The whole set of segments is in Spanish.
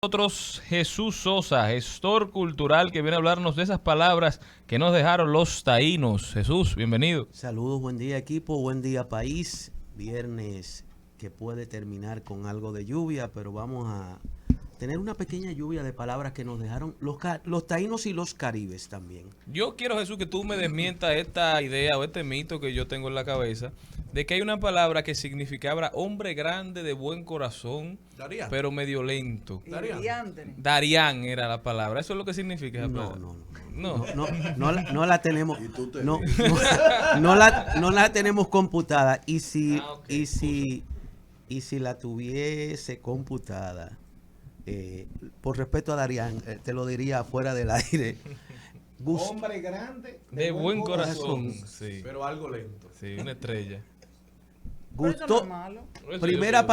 Nosotros Jesús Sosa, gestor cultural que viene a hablarnos de esas palabras que nos dejaron los taínos. Jesús, bienvenido. Saludos, buen día equipo, buen día país. Viernes que puede terminar con algo de lluvia, pero vamos a tener una pequeña lluvia de palabras que nos dejaron los taínos y los caribes también. Yo quiero, Jesús, que tú me desmientas esta idea o este mito que yo tengo en la cabeza de que hay una palabra que significaba hombre grande de buen corazón, Darían. pero medio lento. Darían. Darián era la palabra. ¿Eso es lo que significa esa No, palabra? no. No la tenemos. No la tenemos computada. Y si la tuviese computada, por respeto a Darían, te lo diría fuera del aire. Hombre grande De buen corazón. Sí, pero algo lento. sí, una estrella. Gustó. Eso Primera yo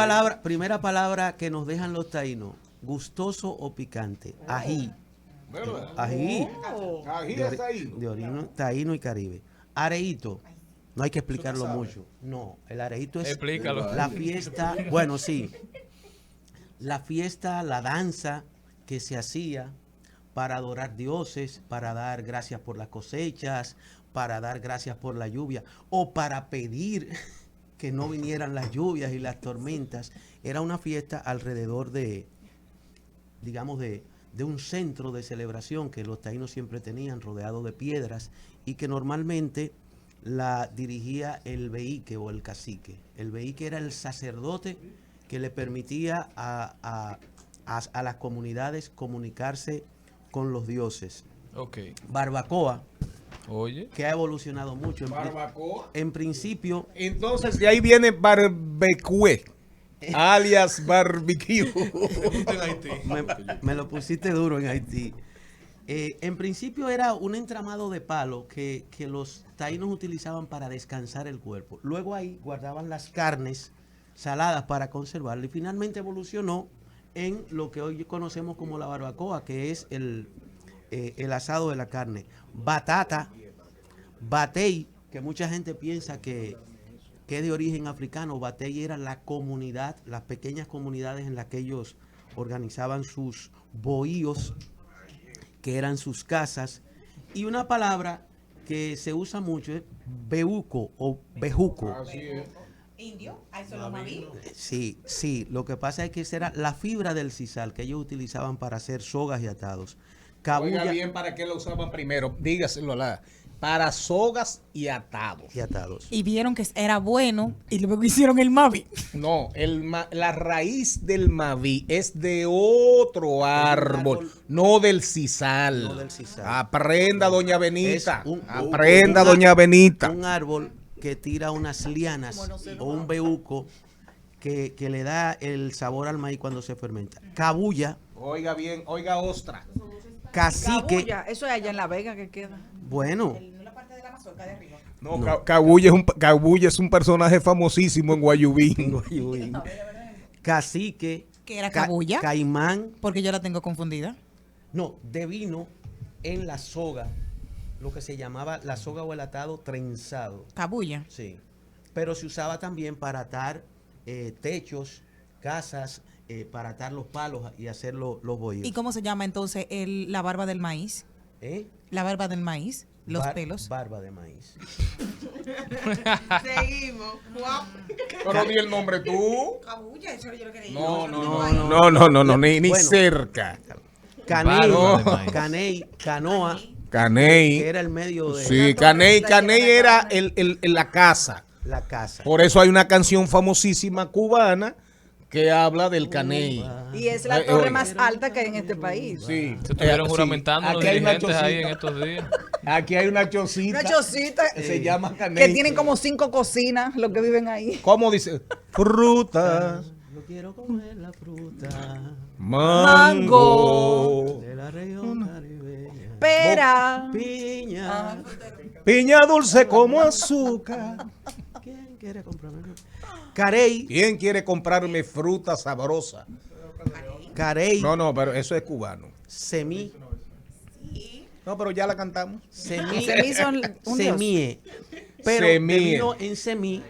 sé. palabra que nos dejan los taínos. Gustoso o picante. Ají. ¿Verdad? Ají. Ají De, está ahí. de origen taíno y caribe. Areíto. No hay que explicarlo mucho. No, el areíto es Explícalo. la fiesta. Bueno, sí. La fiesta, la danza que se hacía para adorar dioses, para dar gracias por las cosechas, para dar gracias por la lluvia o para pedir que no vinieran las lluvias y las tormentas. Era una fiesta alrededor de, digamos, de un centro de celebración que los taínos siempre tenían, rodeado de piedras, y que normalmente la dirigía el beíque o el cacique. El beíque era el sacerdote que le permitía a las comunidades comunicarse con los dioses. Ok. Barbacoa, Oye. que ha evolucionado mucho. Barbacoa. En principio, Entonces de ahí viene barbecue, alias barbecue. me lo pusiste duro en Haití. En principio era un entramado de palo que los taínos utilizaban para descansar el cuerpo. Luego ahí guardaban las carnes saladas para conservarla y finalmente evolucionó en lo que hoy conocemos como la barbacoa, que es el asado de la carne. Batata, batey, que mucha gente piensa que es de origen africano. Batey era la comunidad, las pequeñas comunidades en las que ellos organizaban sus bohíos, que eran sus casas. Y una palabra que se usa mucho es beuco o bejuco. Así es. Indio, a eso lo maví. Sí, lo que pasa es que esa era la fibra del sisal que ellos utilizaban para hacer sogas y atados. Oiga bien para qué lo usaban primero. Dígaselo a la. Para sogas y atados. y atados. Y vieron que era bueno y luego hicieron el mavi. No, la raíz del maví es de otro árbol, no del sisal. No del sisal. Aprenda, doña Benita. Es Aprenda, doña Benita. Un árbol que tira unas lianas o un beuco que le da el sabor al maíz cuando se fermenta. Cabulla, Oiga bien, oiga ostra. cacique. Cabuya, eso es allá en La Vega que queda. Bueno, No la parte de la mazorca de arriba. No, Cabuya es un personaje famosísimo en Guayubín. cacique. ¿Qué era cabuya? Caimán. Porque yo la tengo confundida. No, devino en la soga, lo que se llamaba la soga o el atado trenzado. Cabuya. Sí, pero se usaba también para atar techos, casas, para atar los palos y hacer los bohíos. ¿Y cómo se llama entonces la barba del maíz? ¿Eh? La barba del maíz, los pelos. Barba de maíz. Seguimos. Pero di el nombre tú. Cabuya, eso yo lo quería. No, ni Bueno. cerca. Caney, Barba de maíz. caney, canoa, que Caney. era el medio de Sí, Caney era la casa. la casa. Por eso hay una canción famosísima cubana que habla del Caney. Y es la torre más alta que hay en este país. Sí. Se estuvieron Sí. juramentando los Aquí hay una dirigentes ahí en chocita. estos días. Aquí hay una chocita. Una chocita que se llama Caney. que tienen como 5 cocinas los que viven ahí. ¿Cómo dice? Frutas, Yo quiero comer la fruta mango, de la región caribeña. Pera. Piña. piña dulce como azúcar. ¿Quién quiere comprarme? Carey, ¿Quién quiere comprarme fruta sabrosa? carey, No, pero eso es cubano. semí, No, pero ya la cantamos. semí, Semí son un dios. semíe. Pero Semíe. devino en semí,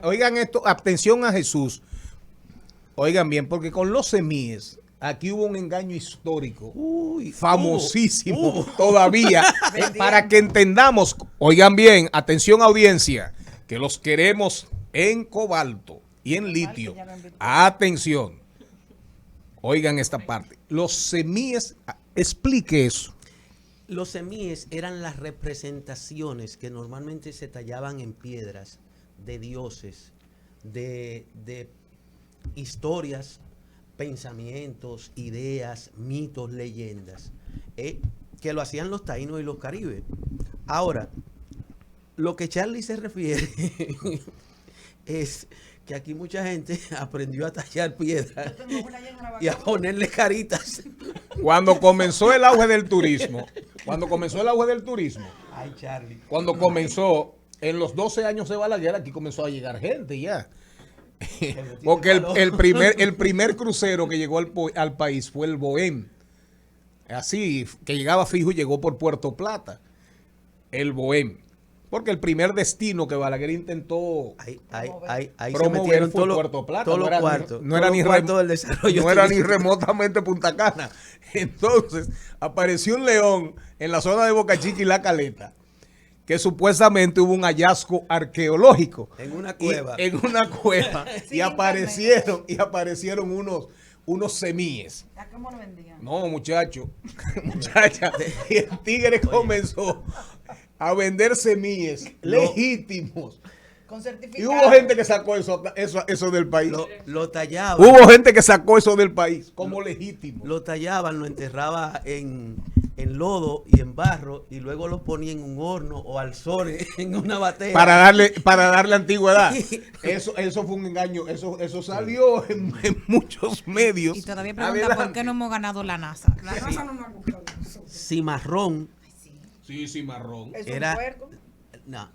Oigan esto, atención a Jesús. Oigan bien, porque con los semíes aquí hubo un engaño histórico, Uy, famosísimo todavía, para que entendamos, oigan bien, atención audiencia, que los queremos en cobalto y en litio. Atención, oigan esta parte. Los semíes, explique eso. Los semíes eran las representaciones que normalmente se tallaban en piedras de dioses, de historias, pensamientos, ideas, mitos, leyendas, que lo hacían los taínos y los caribes. Ahora, lo que Charlie se refiere es que aquí mucha gente aprendió a tallar piedras y a ponerle caritas. Cuando comenzó el auge del turismo, Ay, Charlie. cuando comenzó, en los 12 años de Balaguer, aquí comenzó a llegar gente ya. Porque el primer crucero que llegó al país fue el Bohème. Así, que llegaba fijo y llegó por Puerto Plata. El Bohème. Porque el primer destino que Balaguer intentó Ahí se promover metieron fue todos Puerto Plata. todos los cuartos. No era ni del desarrollo. no era ni remotamente Punta Cana. Entonces, apareció un león en la zona de Boca Chica y La Caleta, que supuestamente hubo un hallazgo arqueológico. En una cueva. Y aparecieron unos semíes. ¿Cómo lo vendían? No, muchacha. Y el tigre comenzó a vender semillas legítimos. Con Y certificado. hubo gente que sacó eso del país. Lo tallaban. Hubo gente que sacó eso del país como legítimo. Lo tallaban, lo enterraba en lodo y en barro y luego lo ponía en un horno o al sol en una batea. Para darle antigüedad. Eso fue un engaño. Eso salió en muchos medios. Y todavía pregunta Adelante. por qué no hemos ganado la NASA. La NASA no nos ha buscado. Cimarrón Sí, marrón. ¿Es era- un puerco? No.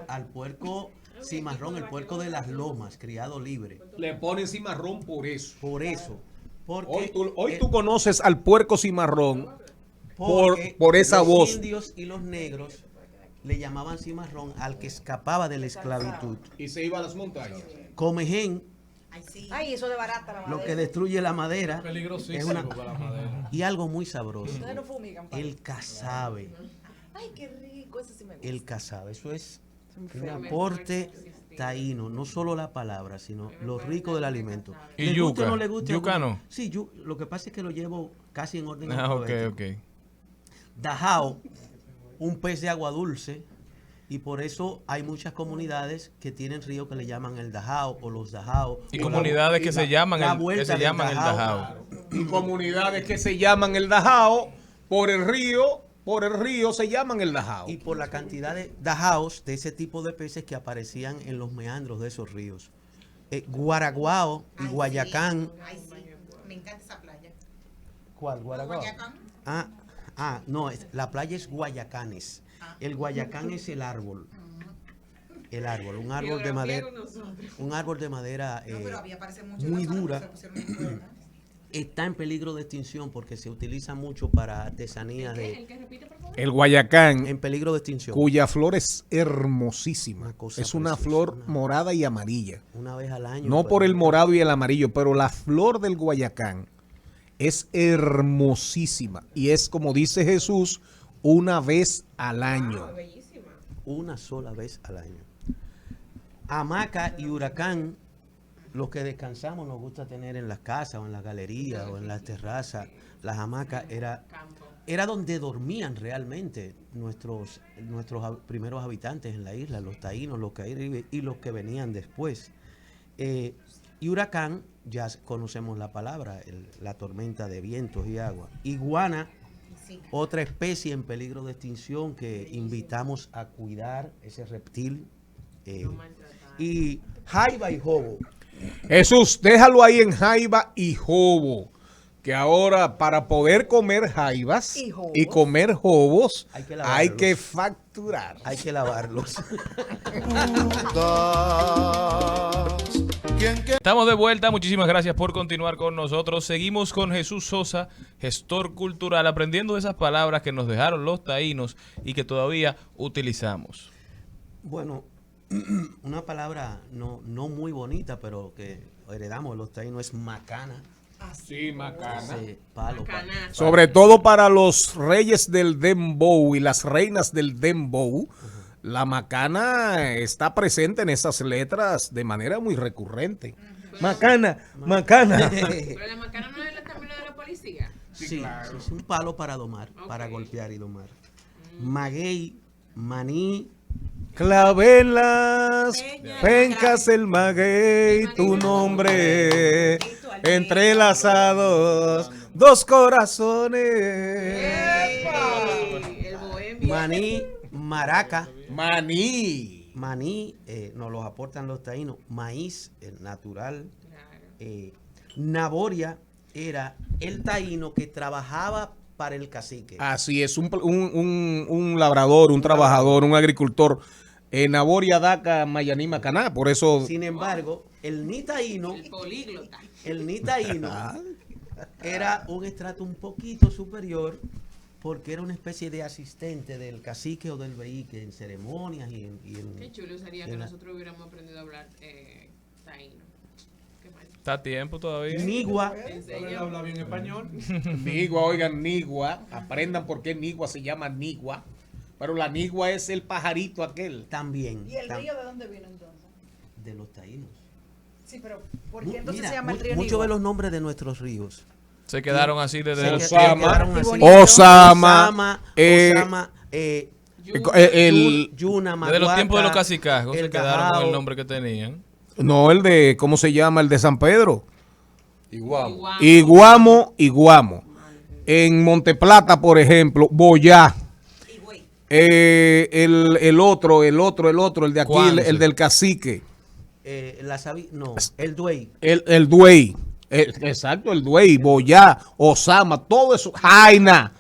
al puerco cimarrón, el puerco de las lomas, criado libre. Le ponen cimarrón por eso. Por eso. Porque Hoy tú conoces al puerco cimarrón porque por esa los voz. indios y los negros le llamaban cimarrón al que escapaba de la esclavitud. Y se iba a las montañas. Comején, Ay, eso de barata la madera. lo que destruye la madera, es Peligrosísimo una, para la madera. y algo muy sabroso, Ustedes no fumigan. pa. el casabe. Ay, qué rico. Eso sí me gusta. El casabe, eso es un aporte taíno, no solo la palabra, sino lo rico del alimento. ¿Y ¿Le guste o yuca? no le guste? ¿Yuca no? Sí, lo que pasa es que lo llevo casi en orden Ah, ok. alfabético. Dajao, un pez de agua dulce, y por eso hay muchas comunidades que tienen ríos que le llaman el Dajao o los Dajao. Y o comunidades que se llaman la el vuelta del Dajao. Y comunidades que se llaman el Dajao por el río se llaman el Dajao. Y por la cantidad de Dajaos, de ese tipo de peces que aparecían en los meandros de esos ríos. Guaraguao y Guayacán. Ay, sí. Me encanta esa playa. ¿Cuál? ¿Guaraguao? No, la playa es Guayacanes. El Guayacán es el árbol. El árbol, un árbol de madera. Un árbol de madera muy dura. Está en peligro de extinción porque se utiliza mucho para artesanías El Guayacán, en peligro de extinción. cuya flor es hermosísima. Una cosa Es una preciosa, flor una- morada y amarilla. Una vez al año. No pero- por el morado y el amarillo, pero la flor del Guayacán es hermosísima. Y es, como dice Jesús, una vez al año. Una sola vez al año. Hamaca y huracán, los que descansamos nos gusta tener en las casas o en las galerías o en las terrazas. Las hamacas era donde dormían realmente nuestros primeros habitantes en la isla, los taínos, los caribes y los que venían después. Y huracán, ya conocemos la palabra, la tormenta de vientos y agua. Iguana, otra especie en peligro de extinción que invitamos a cuidar, ese reptil. Y jaiba y jobo. Jesús, déjalo ahí en jaiba y jobo. Que ahora para poder comer jaibas Y jobos. y comer jobos Hay que hay lavarlos. que facturar. Hay que lavarlos. Estamos de vuelta, muchísimas gracias por continuar con nosotros. Seguimos con Jesús Sosa, gestor cultural, aprendiendo de esas palabras que nos dejaron los taínos y que todavía utilizamos. Bueno, una palabra no muy bonita, pero que heredamos los taínos es macana. Sí, macana. Ese palo. Sobre todo para los reyes del dembow y las reinas del dembow, la macana está presente en esas letras de manera muy recurrente. Macana, macana. Pero la macana no es el camino de la policía. Sí, claro. Es un palo para domar, para golpear y domar. Maguey, maní. Clavelas, pencas el maguey, tu nombre, entrelazados, dos corazones. El bohemio. Maní, maraca. Maní. Maní, nos los aportan los taínos. Maíz, natural. Naboria era el taíno que trabajaba para el cacique. Así es, un labrador, un trabajador, un agricultor. Naboria, Daca, Mayaní, Macaná, por eso... Sin embargo, el ni taíno, El políglota. el ni taíno era un estrato un poquito superior porque era una especie de asistente del cacique o del veíque en ceremonias y en Qué chulo sería que nosotros hubiéramos aprendido a hablar taíno. Qué mal. Está a tiempo todavía. Nigua. Habla bien español. Nigua, oigan, nigua, aprendan por qué nigua se llama nigua, pero la nigua es el pajarito aquel. También. ¿Y el río de dónde vino entonces? De los taínos. Sí, pero ¿por qué entonces Mira, se llama el río muchos Nigua? de los nombres de nuestros ríos. Se quedaron así desde Se los Osama, quedaron así. Osama, Osama, Yuna, desde los tiempos de los Maguaca, cacicazgos se el quedaron con Gajao. el nombre que tenían. no el de, ¿cómo se llama? El de San Pedro. Igual. Iguamo. En Monteplata, por ejemplo, Boyá. El otro, el de aquí, Cuance. el del cacique. El Duey. El Duey. Exacto, el Duey, Boyá, Osama, todo eso. Jaina,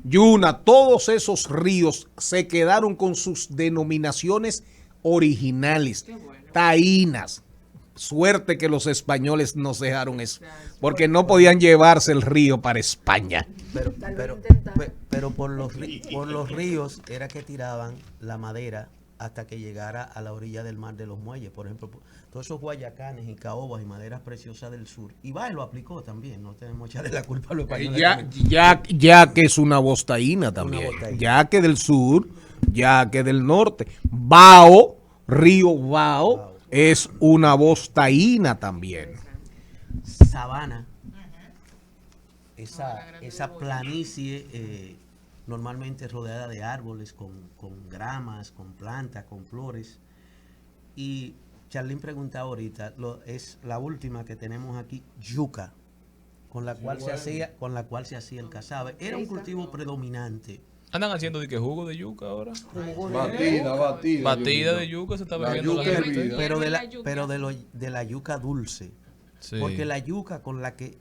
Yuna, todos esos ríos se quedaron con sus denominaciones originales, taínas. Suerte que los españoles nos dejaron eso, porque no podían llevarse el río para España. Pero por los ríos era que tiraban la madera hasta que llegara a la orilla del mar de los muelles. Por ejemplo, todos esos guayacanes y caobas y maderas preciosas del sur. Ibai lo aplicó también, no tenemos que echarle la culpa a los españoles. Ya que es una voz taína también, Una voz taína. ya que del sur, ya que del norte. Bao, río Bao, es una voz taína también. Sabana, esa planicie normalmente rodeada de árboles, con gramas, con plantas, con flores. Y Charlín preguntaba ahorita, es la última que tenemos aquí, yuca, con la cual se hacía el casabe. Era un cultivo predominante. Andan haciendo de que jugo de yuca ahora. Batida. Batida de yuca se está La bebiendo la yuca gente. hervida. Pero de la yuca dulce. Sí. Porque la yuca con la que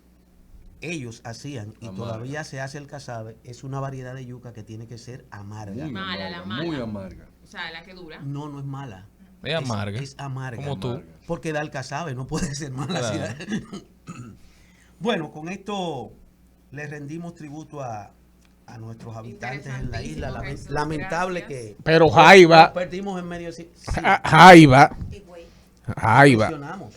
ellos hacían y Amarga. todavía se hace el casabe es una variedad de yuca que tiene que ser amarga. Muy Mala, amarga, la mala. muy amarga. O sea, la que dura. No, no es mala. Es amarga. Es amarga. Como tú. Porque da el casabe, no puede ser mala. Claro. Bueno, con esto le rendimos tributo a nuestros habitantes en la isla. Interesantísimo, Jesús, Lamentable gracias. que Pero Jaiba, nos perdimos en medio. Sí, Jaiba, funcionamos.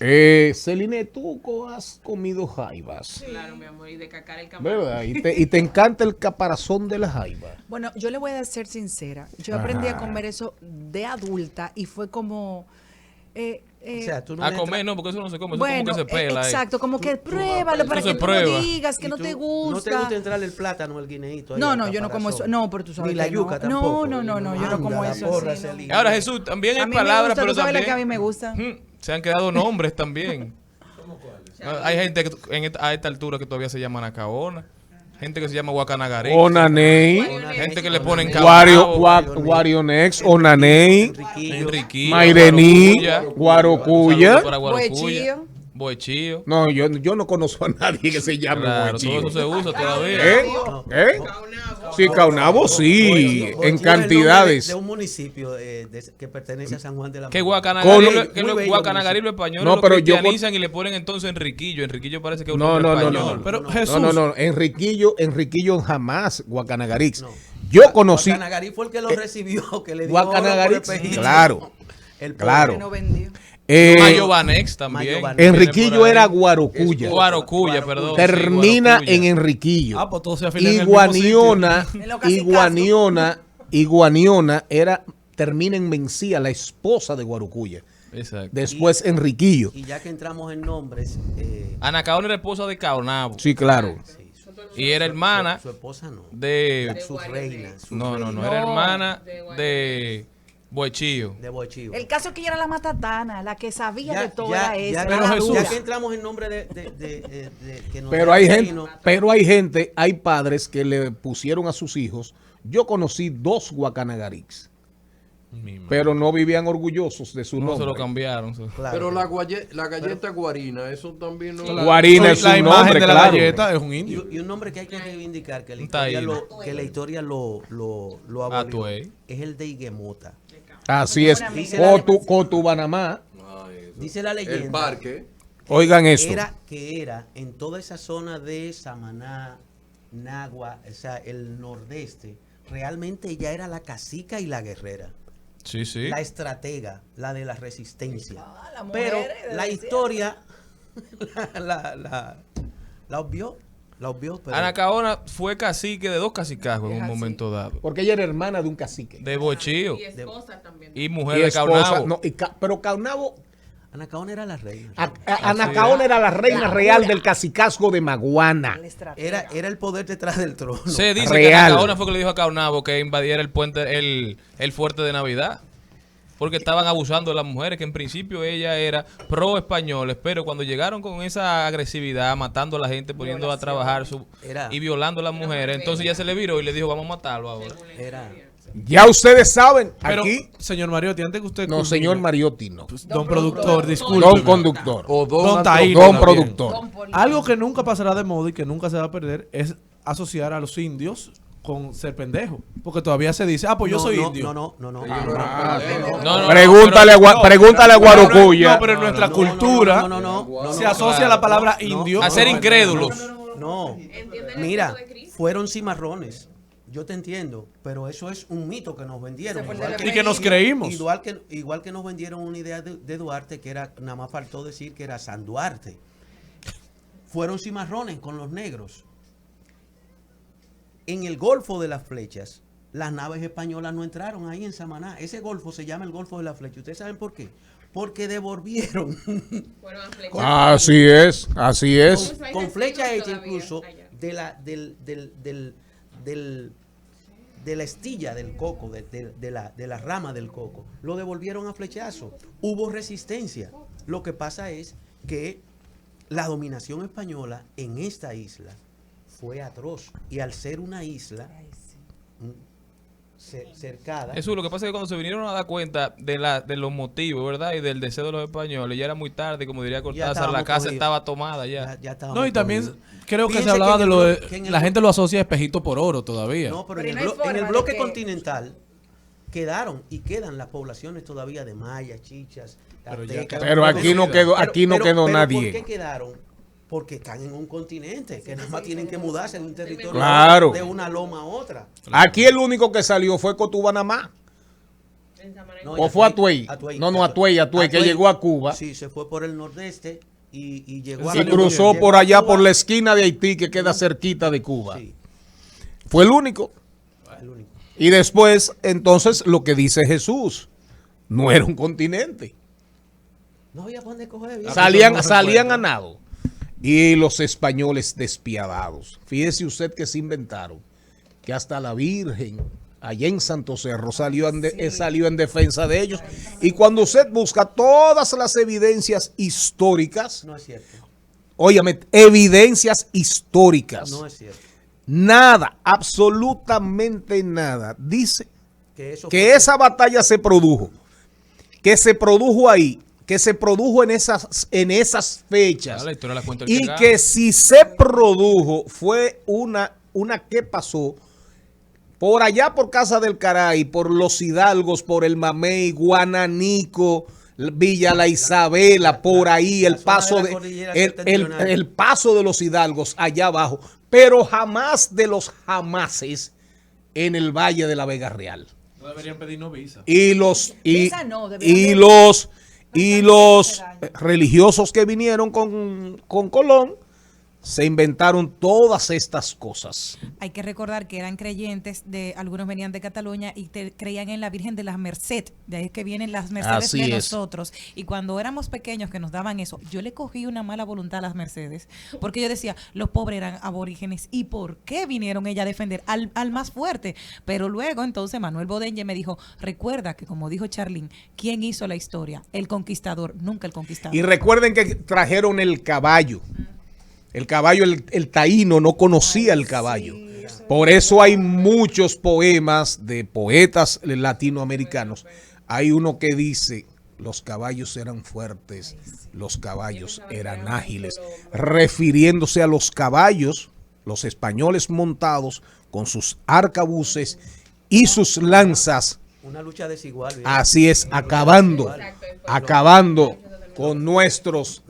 Celine, ¿tú has comido jaibas? Claro, mi amor, y de cacar el camarón. ¿Verdad? Y te encanta el caparazón de la jaiba. Bueno, yo le voy a ser sincera. Yo aprendí a comer eso de adulta y fue como... O sea, tú no A le comer, entras- no, porque eso no se come, eso bueno, como que se pela. exacto, como que pruébalo para Eso que se tú prueba. no digas que y no tú- te No te gusta. gusta entrar el plátano, el guineíto. ahí, No, el no, yo no como eso. caparazón. No, pero tú sabes Ni la que yuca no. tampoco. No, yo no Anda, como la eso. porra, sí, no. Celina. Ahora, Jesús, también A hay mí me palabras, gusta, pero tú sabes lo también que a mí me gusta. se han quedado nombres también. Hay gente a esta altura que todavía se llama Nacaona. Gente que se llama Guacanagarí. Onaney, Gente que le ponen Guarionex, Onaney, Enriquillo. Mairení, Guarocuya. Guarocuya. Para Guarocuya. Bohechillo. Bohechillo. No, yo no conozco a nadie que se llame Claro, todo Bohechillo. eso se usa todavía. ¿Eh? Sí, Caunabo sí, Bohechillo en es el nombre cantidades. De un municipio que pertenece a San Juan de la Que Maguana. Guacanagarí, Muy los españoles No, lo pero yo cristianizan y le ponen entonces Enriquillo. Enriquillo parece que es un No, nombre no, no, español. no. Pero no, Jesús. No, Enriquillo jamás, Guacanagarix. No. Yo conocí, Guacanagarí fue el que lo recibió, que le dio oro por Guacanagarix, espejismo. claro, El claro. Que no vendió. Mayobanex también. Mayobanex. Enriquillo era Guarocuya. Guarocuya, perdón. Termina sí, Guarocuya. en Enriquillo. Ah, pues todos se afilan en el mismo Iguaniona, termina en Mencía, la esposa de Guarocuya. Exacto. Después Enriquillo. Y ya que entramos en nombres, Anacaona era esposa de Caonabo. Sí, claro. Y era hermana su esposa no, de... su reina, No, No. era hermana de Boechillo. de Bochío. El caso es que ella era la matatana, la que sabía Ya- de todo ya- era esa. ya- era pero la Jesús- dura. Ya que entramos en nombre de que nos Pero da hay el gente, reino, hay padres que le pusieron a sus hijos. Yo conocí 2 Guacanagarix, pero no vivían orgullosos de su No se lo nombre. cambiaron. claro, Pero la galleta guarina, eso también no. Guarina es la un imagen nombre, de la claro. galleta es un indio. y un nombre que hay que reivindicar, que la Un historia taíno. lo abolió, Atuey. es el de Iguemota. Así es. Dice la- Cotubanamá. Ay, eso. Dice la leyenda. El parque. Oigan esto. Era en toda esa zona de Samaná, Nagua, o sea, el nordeste, realmente ella era la cacica y la guerrera. Sí, sí. La estratega, la de la resistencia. la mujer Pero de la la historia la obvió, pero Anacaona fue cacique de 2 cacicazgos en Es un así. momento dado. Porque ella era hermana de un cacique. De Boechillo. Y esposa también. Y mujer Y de esposa, Caonabo. no, pero Caonabo, Anacaona era la reina. Anacaona era la reina real del cacicazgo de Maguana. La estratega. Era el poder detrás del trono. Se dice Real. que Anacaona fue que le dijo a Caonabo que invadiera el puente, el fuerte de Navidad. Porque estaban abusando de las mujeres, que en principio ella era pro españoles, pero cuando llegaron con esa agresividad, matando a la gente, poniendo a trabajar y violando a las mujeres, entonces ya se le viró y le dijo, vamos a matarlo ahora. Era Ya ustedes saben, Pero, aquí, señor Mariotti, antes que usted... no, culmine, señor Mariotti, no. Don productor, disculpe. Don conductor, O Don Taíno don también. productor. Algo que nunca pasará de moda y que nunca se va a perder es asociar a los indios con ser pendejo. Porque todavía se dice, pues yo soy indio. No. No, no, Pregúntale, pero- pregúntale a Guarocuya. No, pero en nuestra cultura no, se asocia la palabra indio. A ser incrédulos. No, Entienden el mira, punto de Cristo. fueron cimarrones. Yo te entiendo, pero eso es un mito que nos vendieron. fue el Igual de Y que nos creímos. Igual que nos vendieron una idea de Duarte, que era, nada más faltó decir que era San Duarte. Fueron cimarrones con los negros. En el Golfo de las Flechas, las naves españolas no entraron ahí en Samaná. Ese golfo se llama el Golfo de las Flechas. ¿Ustedes saben por qué? Porque devolvieron Fueron a flechar. Así es, así es. Con flecha hecha todavía incluso allá. de la estilla del coco, de la rama del coco. Lo devolvieron a flechazo. Hubo resistencia. Lo que pasa es que la dominación española en esta isla fue atroz. Y al ser una isla cercada... Eso lo que pasa es que cuando se vinieron a dar cuenta de los motivos, ¿verdad? Y del deseo de los españoles, ya era muy tarde, como diría Cortázar, la estábamos casa cogidos. estaba tomada ya. ya estábamos No, y también cogidos. creo que se Fíjense hablaba que de en lo el de... blo- que en el La blo- gente lo asocia a espejito por oro todavía. No, pero Pero en no hay en el forma bloque de que- continental quedaron y quedan las poblaciones todavía de mayas, chichas, aztecas. Pero aquí no quedó, aquí no quedó ¿por qué nadie. quedaron? Porque están en un continente, que nada más tienen que mudarse de un territorio Claro. de una loma a otra. Aquí el único que salió fue Cotubanamá. En Samaná. No, ¿O y fue Atuey? No, Atuey, que llegó a Cuba. Sí, se fue por el nordeste y llegó a... Y cruzó por allá por la esquina de Haití, que queda cerquita de Cuba. Sí, Fue el único. el único. Y después, entonces, lo que dice Jesús, no era un continente. No había por dónde coger. viejo. Salían a nado. Y los españoles despiadados. Fíjese usted que se inventaron que hasta la Virgen, allá en Santo Cerro, salió en defensa de ellos. Y cuando usted busca todas las evidencias históricas, No es cierto. óyame, evidencias históricas, No es cierto. nada, absolutamente nada, dice Que eso que fue- esa batalla se produjo, que se produjo ahí, que se produjo en esas fechas, Ah, la historia la cuenta el y gana. que si se produjo fue una que pasó por allá por Casa del Caray, por los Hidalgos, por el Mamey, Guananico, Villa La Isabela, por ahí, el zona paso de la de cordillera el septentrional. paso de los Hidalgos allá abajo, pero jamás de los jamases en el Valle de la Vega Real. No deberían pedirnos visa. Y los Visa no, deberían Y los religiosos que vinieron con Colón se inventaron todas estas cosas. Hay que recordar que eran creyentes, algunos venían de Cataluña y creían en la Virgen de las Merced, de ahí es que vienen las Mercedes Así de es. nosotros. Y cuando éramos pequeños que nos daban eso, yo le cogí una mala voluntad a las Mercedes, porque yo decía, los pobres eran aborígenes, ¿y por qué vinieron ella a defender al más fuerte? Pero luego entonces Manuel Bodengue me dijo, recuerda que como dijo Charlene, ¿quién hizo la historia? El conquistador, nunca el conquistador. Y recuerden que trajeron el caballo. El caballo, el taíno no conocía el caballo. Por eso hay muchos poemas de poetas latinoamericanos. Hay uno que dice, los caballos eran fuertes, los caballos eran ágiles, refiriéndose a los caballos, los españoles montados con sus arcabuces y sus lanzas. Una lucha desigual. ¿verdad? Así es, acabando con nuestros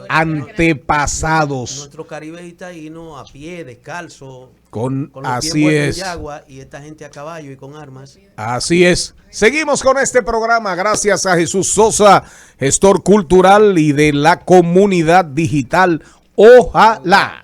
antepasados. Nuestro Caribe y taíno a pie, descalzo, con los así pies envueltos en es. yagua, y esta gente a caballo y con armas. Así es. Seguimos con este programa gracias a Jesús Sosa, gestor cultural y de la comunidad digital. Ojalá.